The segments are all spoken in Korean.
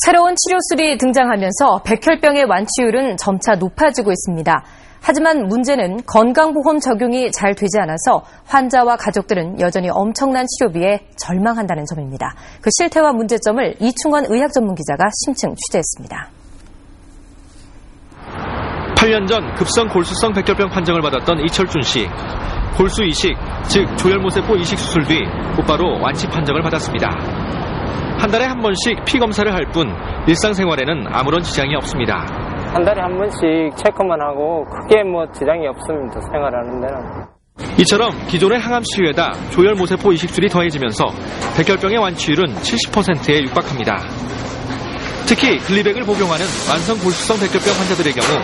새로운 치료술이 등장하면서 백혈병의 완치율은 점차 높아지고 있습니다. 하지만 문제는 건강보험 적용이 잘 되지 않아서 환자와 가족들은 여전히 엄청난 치료비에 절망한다는 점입니다. 그 실태와 문제점을 이충원 의학전문기자가 심층 취재했습니다. 8년 전 급성 골수성 백혈병 판정을 받았던 이철준 씨. 골수 이식, 즉 조혈모세포 이식 수술 뒤 곧바로 완치 판정을 받았습니다. 한 달에 한 번씩 피 검사를 할 뿐 일상생활에는 아무런 지장이 없습니다. 한 달에 한 번씩 체크만 하고 크게 지장이 없습니다. 생활하는 데는. 이처럼 기존의 항암 치료에다 조혈모세포 이식술이 더해지면서 백혈병의 완치율은 70%에 육박합니다. 특히 글리백을 복용하는 만성 골수성 백혈병 환자들의 경우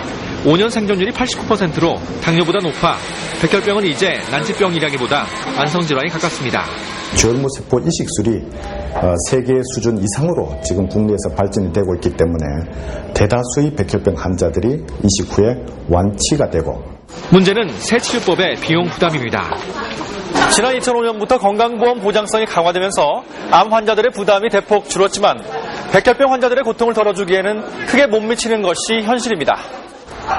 5년 생존율이 89%로 당뇨보다 높아 백혈병은 이제 난치병이라기보다 만성질환에 가깝습니다. 조혈모세포 이식술이 세계 수준 이상으로 지금 국내에서 발전이 되고 있기 때문에 대다수의 백혈병 환자들이 이식 후에 완치가 되고, 문제는 새 치료법의 비용 부담입니다. 지난 2005년부터 건강보험 보장성이 강화되면서 암 환자들의 부담이 대폭 줄었지만 백혈병 환자들의 고통을 덜어주기에는 크게 못 미치는 것이 현실입니다.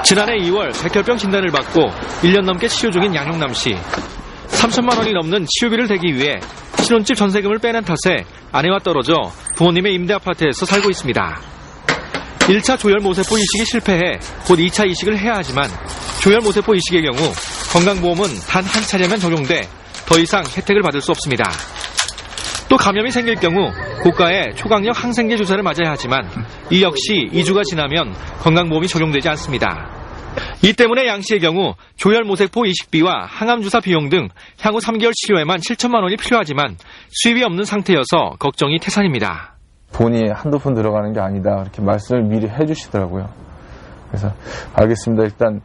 지난해 2월 백혈병 진단을 받고 1년 넘게 치료 중인 양용남 씨. 3천만 원이 넘는 치료비를 대기 위해 신혼집 전세금을 빼낸 탓에 아내와 떨어져 부모님의 임대 아파트에서 살고 있습니다. 1차 조혈모세포 이식이 실패해 곧 2차 이식을 해야 하지만 조혈모세포 이식의 경우 건강보험은 단 한 차례만 적용돼 더 이상 혜택을 받을 수 없습니다. 또 감염이 생길 경우 고가의 초강력 항생제 주사를 맞아야 하지만 이 역시 2주가 지나면 건강보험이 적용되지 않습니다. 이 때문에 양 씨의 경우 조혈모세포 이식비와 항암주사 비용 등 향후 3개월 치료에만 7천만 원이 필요하지만 수입이 없는 상태여서 걱정이 태산입니다. 돈이 한두 푼 들어가는 게 아니다, 이렇게 말씀을 미리 해주시더라고요. 그래서 알겠습니다. 일단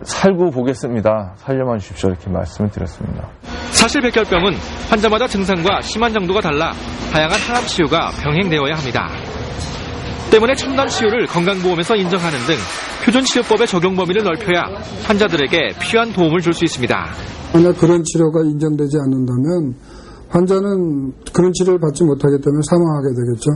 살고 보겠습니다. 살려만 주십시오, 이렇게 말씀을 드렸습니다. 사실 백혈병은 환자마다 증상과 심한 정도가 달라 다양한 항암 치료가 병행되어야 합니다. 때문에 첨단 치료를 건강보험에서 인정하는 등 표준치료법의 적용 범위를 넓혀야 환자들에게 필요한 도움을 줄 수 있습니다. 만약 그런 치료가 인정되지 않는다면 환자는 그런 치료를 받지 못하기 때문에 사망하게 되겠죠.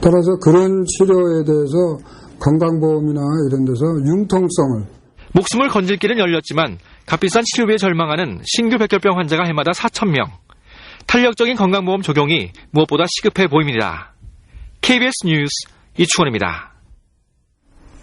따라서 그런 치료에 대해서 건강보험이나 이런 데서 융통성을, 목숨을 건질 길은 열렸지만 값비싼 치료비에 절망하는 신규 백혈병 환자가 해마다 4,000명. 탄력적인 건강보험 적용이 무엇보다 시급해 보입니다. KBS 뉴스 이충원입니다.